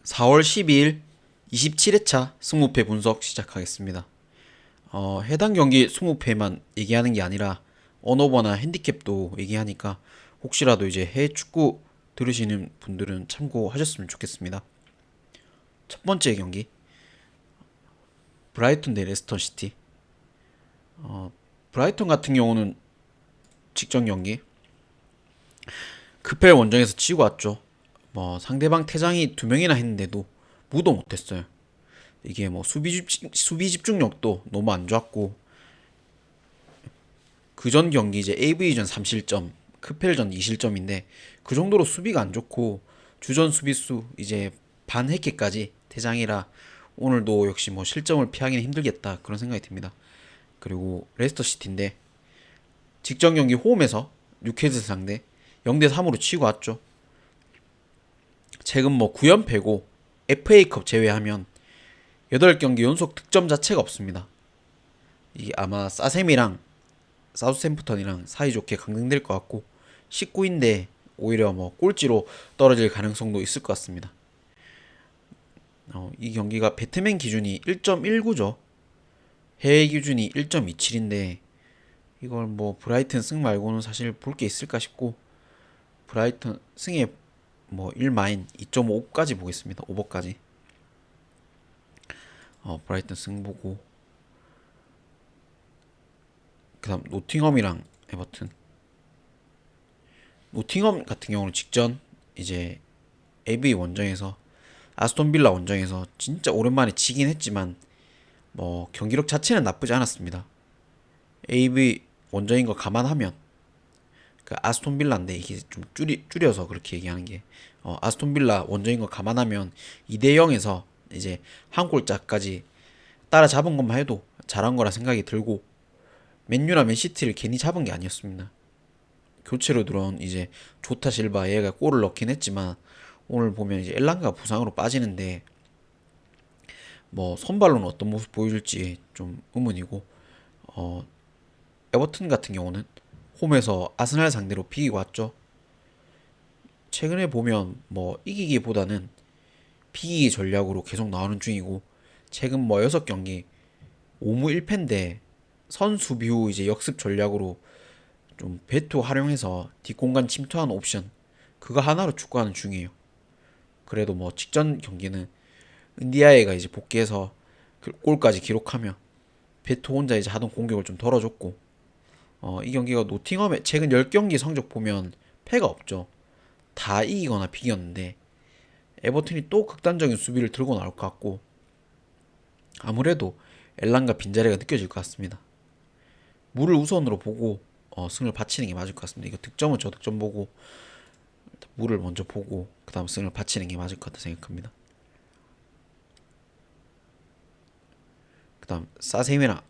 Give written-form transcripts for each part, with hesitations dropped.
4월 12일 27회차 승무패 분석 시작하겠습니다. 해당 경기 승무패만 얘기하는 게 아니라 언어버나 핸디캡도 얘기하니까 혹시라도 이제 해외 축구 들으시는 분들은 참고하셨으면 좋겠습니다. 첫 번째 경기 브라이턴 대 레스터 시티. 브라이턴 같은 경우는 직전 경기 크펠 원정에서 치고 왔죠. 뭐 상대방 퇴장이 두 명이나 했는데도 무도 못했어요. 이게 뭐 수비 집중력도 너무 안 좋았고, 그전 경기 이제 AV전 3실점, 크펠전 2실점인데 그 정도로 수비가 안 좋고 주전 수비수 이제 반 해캐까지 대장이라 오늘도 역시 뭐 실점을 피하기는 힘들겠다 그런 생각이 듭니다. 그리고 레스터 시티인데 직전 경기 홈에서 뉴캐슬 상대 0대 3으로 치고 왔죠. 최근 뭐 9연패고 FA컵 제외하면 8경기 연속 득점 자체가 없습니다. 이게 아마 사셈이랑 사우스햄프턴이랑 사이좋게 강등될 것 같고 19인데 오히려 뭐 꼴찌로 떨어질 가능성도 있을 것 같습니다. 이 경기가 배트맨 기준이 1.19죠. 해외 기준이 1.27인데 이걸 뭐 브라이튼 승 말고는 사실 볼 게 있을까 싶고, 브라이튼 승에 뭐 1마인 2.5까지 보겠습니다. 오버까지. 브라이튼 승 보고, 그다음 노팅엄이랑 에버튼. 노팅엄 같은 경우는 직전 이제 AB 원정에서 아스톤 빌라 원정에서 진짜 오랜만에 지긴 했지만 뭐 경기력 자체는 나쁘지 않았습니다. AB 원정인 거 감안하면, 그 아스톤 빌라인데 이게 좀 줄여서 그렇게 얘기하는 게, 아스톤 빌라 원정인 거 감안하면 2대 0에서 이제 한 골짜까지 따라잡은 것만 해도 잘한 거라 생각이 들고, 맨유나 맨시티를 괜히 잡은 게 아니었습니다. 교체로 들어온 이제 조타 실바 얘가 골을 넣긴 했지만 오늘 보면 이제 엘랑가 부상으로 빠지는데 뭐 선발로는 어떤 모습 보여줄지 좀 의문이고, 어 에버튼 같은 경우는 홈에서 아스날 상대로 비기고 왔죠. 최근에 보면 뭐 이기기보다는 비기기 전략으로 계속 나오는 중이고, 최근 뭐 6경기 5무 1패인데 선수비 후 이제 역습 전략으로 좀 배투 활용해서 뒷공간 침투하는 옵션, 그거 하나로 축구하는 중이에요. 그래도 뭐 직전 경기는 은디아에가 이제 복귀해서 골까지 기록하며 베토 혼자 이제 하던 공격을 좀 덜어줬고, 이 경기가 노팅엄의 최근 10경기 성적 보면 패가 없죠. 다 이기거나 비겼는데 에버튼이 또 극단적인 수비를 들고 나올 것 같고, 아무래도 엘란과 빈자리가 느껴질 것 같습니다. 물을 우선으로 보고 승을 바치는 게 맞을 것 같습니다. 이거 득점은 저 득점 보고 물을 먼저 보고 그 다음 승을 바치는 게 맞을 것 같다 생각합니다. 그 다음 사셈이나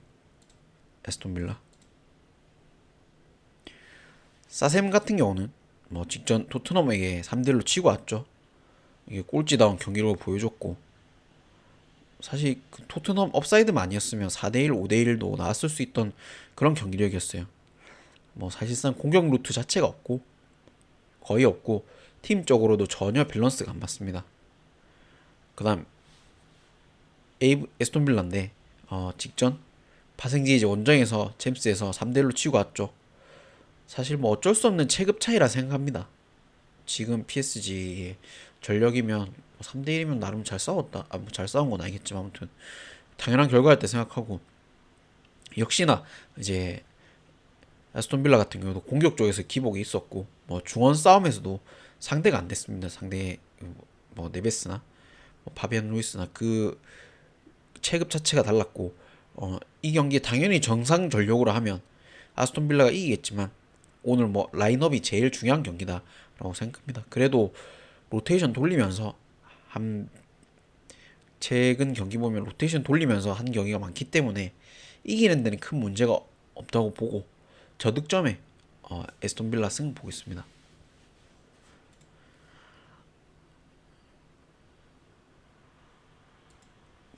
에스톤 빌라. 사셈 같은 경우는 뭐 직전 토트넘에게 3대1로 치고 왔죠. 이게 꼴찌다운 경기력을 보여줬고, 사실 그 토트넘 업사이드만 아니었으면 4대1, 5대1도 나왔을 수 있던 그런 경기력이었어요. 뭐 사실상 공격 루트 자체가 없고 거의 없고 팀적으로도 전혀 밸런스가 안 맞습니다. 그다음 에스톤 빌라인데 직전 파생지 이제 원정에서 챔스에서 3대1로 치고 왔죠. 사실 뭐 어쩔 수 없는 체급 차이라 생각합니다. 지금 PSG의 전력이면 3대1이면 나름 잘 싸웠다. 뭐잘 싸운 건 아니겠지만 아무튼 당연한 결과였다 생각하고, 역시나 이제 아스톤 빌라 같은 경우도 공격 쪽에서 기복이 있었고 뭐 중원 싸움에서도 상대가 안 됐습니다. 상대 뭐 네베스나 뭐 파비안 루이스나 그 체급 자체가 달랐고, 이 경기 당연히 정상 전력으로 하면 아스톤 빌라가 이기겠지만 오늘 뭐 라인업이 제일 중요한 경기다라고 생각합니다. 그래도 로테이션 돌리면서 한 최근 경기 보면 로테이션 돌리면서 한 경기가 많기 때문에 이기는 데는 큰 문제가 없다고 보고 저득점에 에스톤 빌라 승 보겠습니다.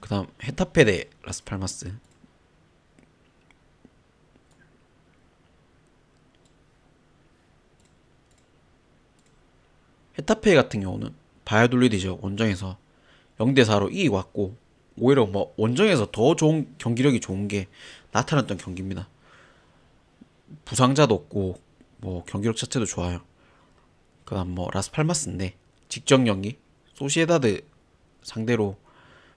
그다음 헤타페 대 라스팔마스. 헤타페 같은 경우는 바이아돌리드죠 원정에서 0대4로 이기고 왔고, 오히려 뭐 원정에서 더 좋은 경기력이 좋은 게 나타났던 경기입니다. 부상자도 없고 뭐 경기력 자체도 좋아요. 그다음 뭐 라스팔마스인데 직전 경기 소시에다드 상대로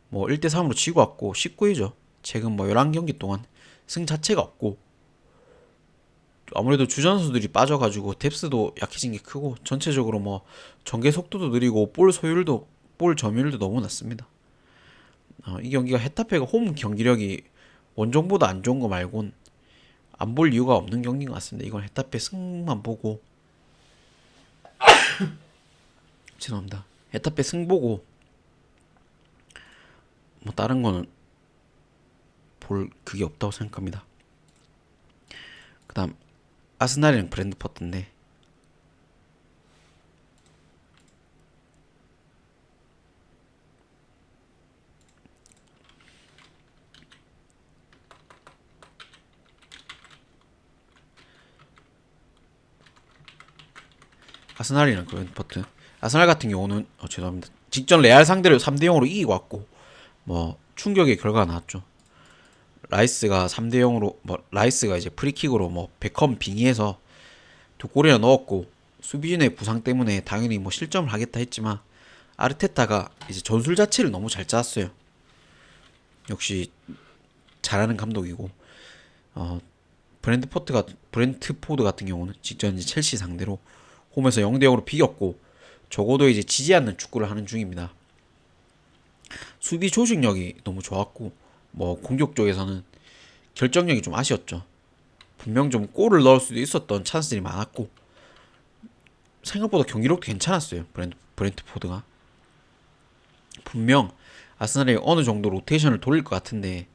뭐 1대3으로 지고 왔고 19위죠. 최근 뭐 11경기 동안 승 자체가 없고, 아무래도 주전 선수들이 빠져가지고 뎁스도 약해진 게 크고, 전체적으로 뭐 전개 속도도 느리고 볼 소율도 볼 점유율도 너무 낮습니다. 이 경기가 헤타페가 홈 경기력이 원정보다 안 좋은 거 말곤 안 볼 이유가 없는 경기인 것 같습니다. 이건 헤타페 승만 보고 죄송합니다. 헤타페 승 보고 뭐 다른 거는 볼 그게 없다고 생각합니다. 그다음 아스날이랑 브랜드포트인데, 아스날이랑 브랜드포트, 아스날 같은 경우는 죄송합니다. 직전 레알 상대로 3대 0으로 이기고 왔고 뭐 충격의 결과가 나왔죠. 라이스가 3대 0으로 뭐 라이스가 이제 프리킥으로 뭐 베컴 빙의해서 두 골이나 넣었고, 수비진의 부상 때문에 당연히 뭐 실점을 하겠다 했지만 아르테타가 이제 전술 자체를 너무 잘 짜왔어요. 역시 잘하는 감독이고, 어 브랜트포드 같은 경우는 직전 이제 첼시 상대로 홈에서 0대 0으로 비겼고, 적어도 이제 지지 않는 축구를 하는 중입니다. 수비 조직력이 너무 좋았고, 뭐 공격 쪽에서는 결정력이 좀 아쉬웠죠. 분명 좀 골을 넣을 수도 있었던 찬스들이 많았고, 생각보다 경기력도 괜찮았어요. 브랜트포드가 분명 아스날이 어느 정도 로테이션을 돌릴 것 같은데,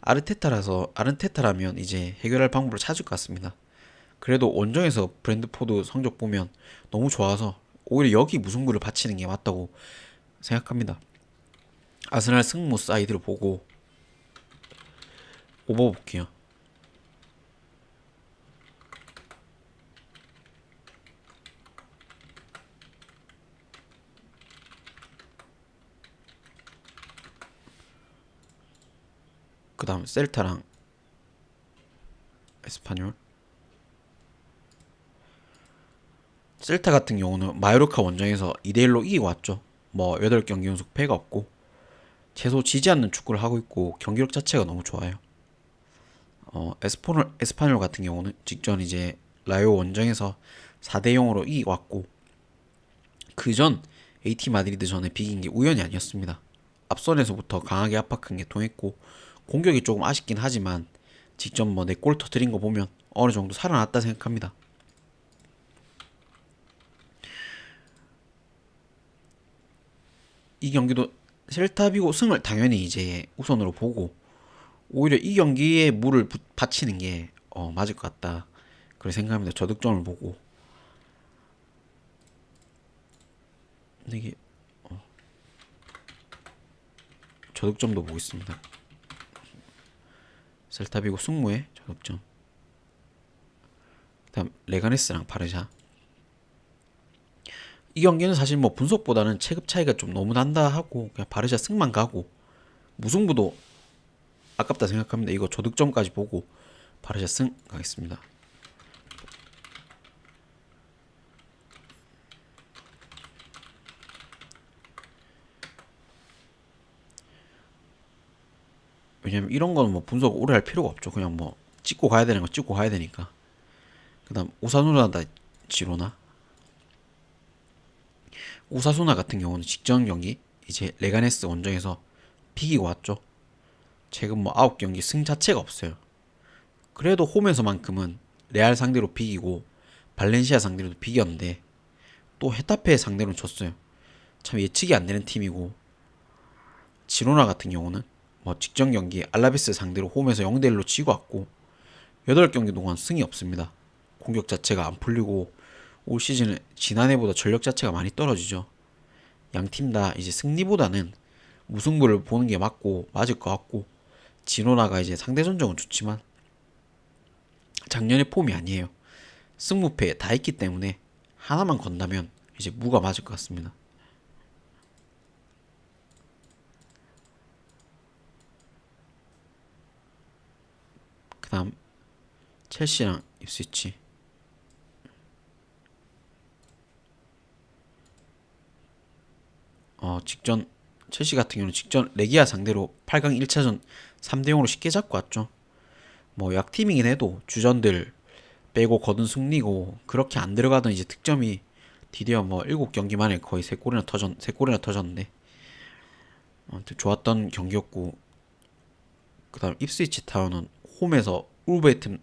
아르테타라면 이제 해결할 방법을 찾을 것 같습니다. 그래도 원정에서 브랜드포드 성적 보면 너무 좋아서 오히려 여기 무승부를 바치는 게 맞다고 생각합니다. 아스날 승무 사이드를 보고 오버 볼게요. 그 다음 셀타랑 에스파뇰. 셀타 같은 경우는 마요르카 원정에서 2대1로 이기고 왔죠. 뭐 8경기 연속 패가 없고 최소 지지 않는 축구를 하고 있고 경기력 자체가 너무 좋아요. 에스파뇰 같은 경우는 직전 이제 라요 원정에서 4대0으로 이기고 왔고, 그전 AT 마드리드 전에 비긴 게 우연이 아니었습니다. 앞선에서부터 강하게 압박한 게 통했고, 공격이 조금 아쉽긴 하지만 직접 뭐 4골 터뜨린 거 보면 어느 정도 살아났다 생각합니다. 이 경기도 셀타비고 승을 당연히 이제 우선으로 보고, 오히려 이 경기에 물을 바치는 게 맞을 것 같다 그렇게 생각합니다. 저득점을 보고. 근데 이게 저득점도 보겠습니다. 셀타비고 승무의 저득점. 그다음 레가네스랑 바르샤. 이 경기는 사실 뭐 분석보다는 체급 차이가 좀 너무 난다 하고 그냥 바르샤 승만 가고, 무승부도 아깝다 생각합니다. 이거 저득점까지 보고 바르샤 승 가겠습니다. 왜냐면 이런 거는 뭐 분석 오래 할 필요가 없죠. 그냥 뭐 찍고 가야 되는 거 찍고 가야 되니까. 그다음 오사수나다 지로나. 오사수나 같은 경우는 직전 경기 이제 레가네스 원정에서 비기고 왔죠. 최근 뭐 9경기 승 자체가 없어요. 그래도 홈에서만큼은 레알 상대로 비기고 발렌시아 상대로도 비겼는데 또 헤타페 상대로 졌어요. 참 예측이 안 되는 팀이고, 지로나 같은 경우는 뭐 직전 경기 알라베스 상대로 홈에서 0대1로 지고 왔고 8경기 동안 승이 없습니다. 공격 자체가 안 풀리고 올 시즌은 지난해보다 전력 자체가 많이 떨어지죠. 양 팀 다 이제 승리보다는 무승부를 보는 게 맞을 것 같고, 지로나가 이제 상대 전적은 좋지만 작년의 폼이 아니에요. 승무패 다 있기 때문에 하나만 건다면 이제 무가 맞을 것 같습니다. 그 다음 첼시랑 입스위치. 직전 첼시 같은 경우는 직전 레기아 상대로 8강 1차전 3대 0으로 쉽게 잡고 왔죠. 뭐 약팀이긴 해도 주전들 빼고 거둔 승리고, 그렇게 안 들어가던 이제 득점이 드디어 뭐 7경기 만에 거의 3골이나 터졌는데 아무튼 좋았던 경기였고, 그다음 입스위치 타운은 홈에서 울버햄튼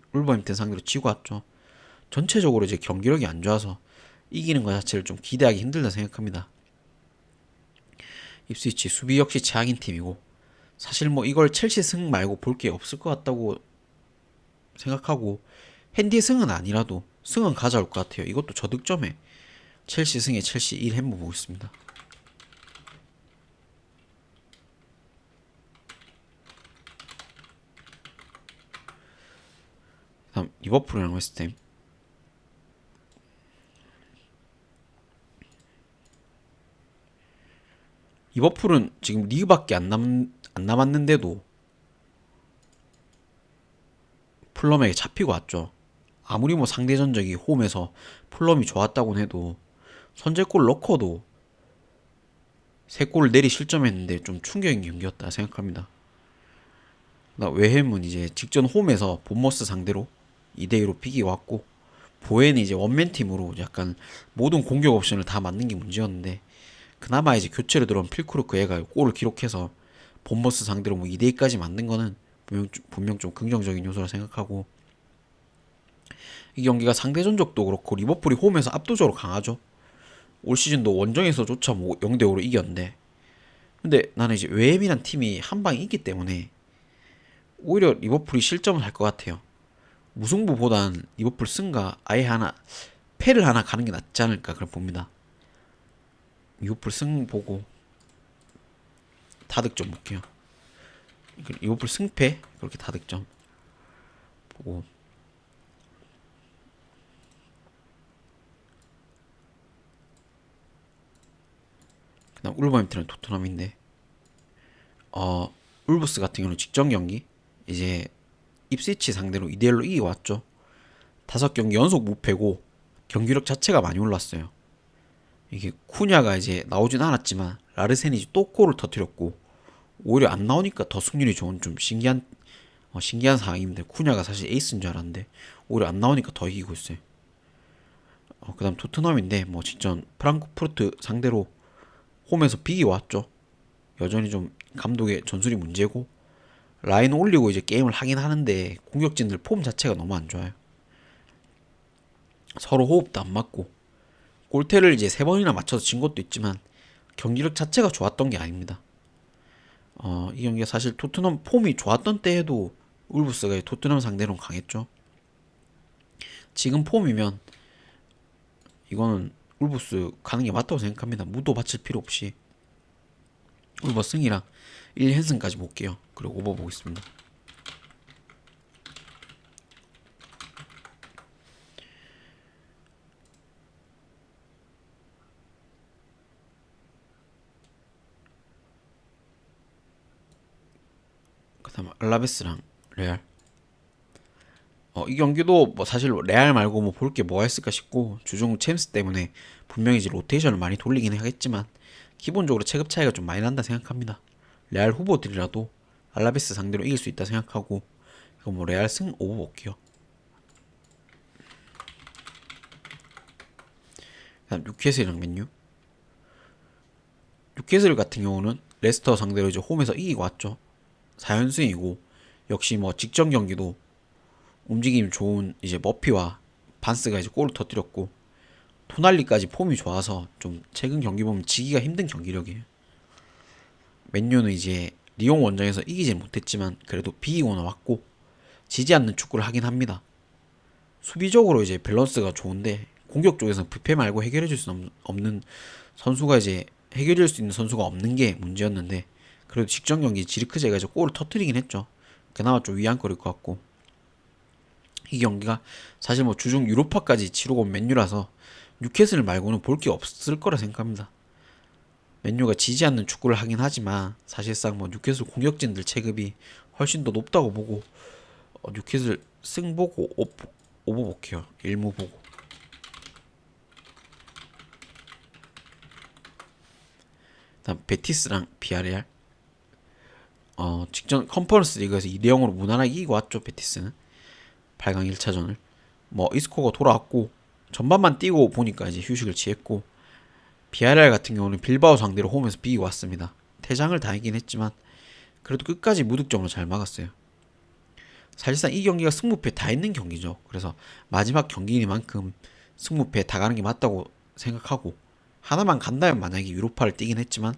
상대로 지고 왔죠. 전체적으로 이제 경기력이 안 좋아서 이기는 것 자체를 좀 기대하기 힘들다 생각합니다. 입스위치 수비 역시 최악인 팀이고, 사실 뭐 이걸 첼시 승 말고 볼 게 없을 것 같다고 생각하고, 핸디 승은 아니라도 승은 가져올 것 같아요. 이것도 저득점에 첼시 승에 첼시 1 햄버 보겠습니다. 다음 리버풀이랑 웨스트햄. 리버풀은 지금 리그밖에 안 남았는데도 풀럼에게 잡히고 왔죠. 아무리 뭐 상대 전적이 홈에서 풀럼이 좋았다곤 해도 선제골 넣고도 3골을 내리 실점했는데 좀 충격인 경기였다 생각합니다. 웨햄은 이제 직전 홈에서 본머스 상대로 2대2로 비기고 왔고, 보엔이 이제 원맨팀으로 약간 모든 공격 옵션을 다 맞는 게 문제였는데, 그나마 이제 교체로 들어온 필크루크 애가 골을 기록해서 본머스 상대로 뭐 2대2까지 만든 거는 분명 좀 긍정적인 요소라 생각하고, 이 경기가 상대 전적도 그렇고 리버풀이 홈에서 압도적으로 강하죠. 올 시즌도 원정에서조차 뭐 0대5로 이겼는데, 근데 나는 이제 웨햄이란 팀이 한 방에 있기 때문에 오히려 리버풀이 실점을 할 것 같아요. 무승부보단 리버풀 승가 아예 하나 패를 하나 가는 게 낫지 않을까 그런 봅니다. 리버풀 승 보고 다득점 볼게요. 리버풀 승패 그렇게 다득점 보고, 그다음 울버햄튼은 토트넘인데, 울브스 같은 경우는 직전 경기 이제 입스위치 상대로 2대1로 이기고 왔죠. 5경기 연속 무패고 경기력 자체가 많이 올랐어요. 이게 쿠냐가 이제 나오진 않았지만 라르센이 또 골을 터뜨렸고, 오히려 안 나오니까 더 승률이 좋은 좀 신기한 상황입니다. 쿠냐가 사실 에이스인 줄 알았는데 오히려 안 나오니까 더 이기고 있어요. 그다음 토트넘인데 뭐 직전 프랑크푸르트 상대로 홈에서 비기고 왔죠. 여전히 좀 감독의 전술이 문제고, 라인 올리고 이제 게임을 하긴 하는데 공격진들 폼 자체가 너무 안 좋아요. 서로 호흡도 안 맞고, 골테를 이제 3번이나 맞춰서 진 것도 있지만 경기력 자체가 좋았던 게 아닙니다. 이 경기가 사실 토트넘 폼이 좋았던 때에도 울브스가 토트넘 상대로는 강했죠. 지금 폼이면 이거는 울브스 가는 게 맞다고 생각합니다. 무도 바칠 필요 없이 울버 승이랑 1연승까지 볼게요. 그리고 오버 보겠습니다. 그 다음 알라베스랑 레알. 이 경기도 뭐 사실 레알 말고 뭐 볼 게 뭐가 있을까 싶고, 주중 챔스 때문에 분명히 이제 로테이션을 많이 돌리긴 하겠지만 기본적으로 체급 차이가 좀 많이 난다 생각합니다. 레알 후보들이라도 알라베스 상대로 이길 수 있다 생각하고, 이거 뭐 레알 승 오버 볼게요. 그다음 뉴캐슬이랑 맨유. 뉴캐슬 같은 경우는 레스터 상대로 이제 홈에서 이기고 왔죠. 4연승이고, 역시 뭐 직전 경기도 움직임 좋은 이제 머피와 반스가 이제 골을 터뜨렸고, 토날리까지 폼이 좋아서 좀 최근 경기 보면 지기가 힘든 경기력이에요. 맨유는 이제 리옹 원정에서 이기진 못했지만 그래도 비기고는 왔고, 지지 않는 축구를 하긴 합니다. 수비적으로 이제 밸런스가 좋은데 공격 쪽에서는 뷔페 말고 해결해줄 수 없는 선수가 이제 해결해줄 수 있는 선수가 없는 게 문제였는데, 그래도 직전 경기 지르크제가 이제 골을 터뜨리긴 했죠. 그나마 좀 위안거릴 것 같고, 이 경기가 사실 뭐 주중 유로파까지 치르고 온 맨유라서 뉴캐슬 말고는 볼 게 없을 거라 생각합니다. 맨유가 지지 않는 축구를 하긴 하지만 사실상 뭐 뉴캐슬 공격진들 체급이 훨씬 더 높다고 보고, 뉴캐슬 승 보고 오버 볼게요. 일무 보고. 다음 베티스랑 비아레알. 직전 컨퍼런스 리그에서 2대 0으로 무난하게 이기고 왔죠. 베티스는 8강 1차전을. 뭐 이스코가 돌아왔고 전반만 뛰고 보니까 이제 휴식을 취했고, 비아레알 같은 경우는 빌바오 상대로 홈에서 비기고 왔습니다. 퇴장을 당하긴 했지만 그래도 끝까지 무득점으로 잘 막았어요. 사실상 이 경기가 승부패 다 있는 경기죠. 그래서 마지막 경기니만큼 승부패 다 가는 게 맞다고 생각하고, 하나만 간다면 만약에 유로파를 뛰긴 했지만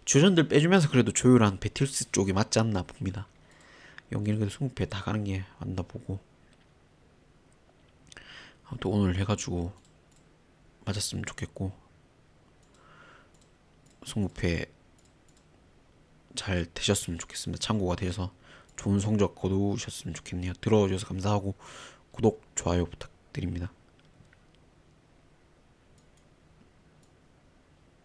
주전들 빼주면서 그래도 조율한 베틸스 쪽이 맞지 않나 봅니다. 경기는 그래도 승부패 다 가는 게 맞나 보고, 아무튼 오늘 해가지고 맞았으면 좋겠고, 승부패 잘 되셨으면 좋겠습니다. 참고가 되셔서 좋은 성적 거두셨으면 좋겠네요. 들어주셔서 감사하고 구독, 좋아요 부탁드립니다.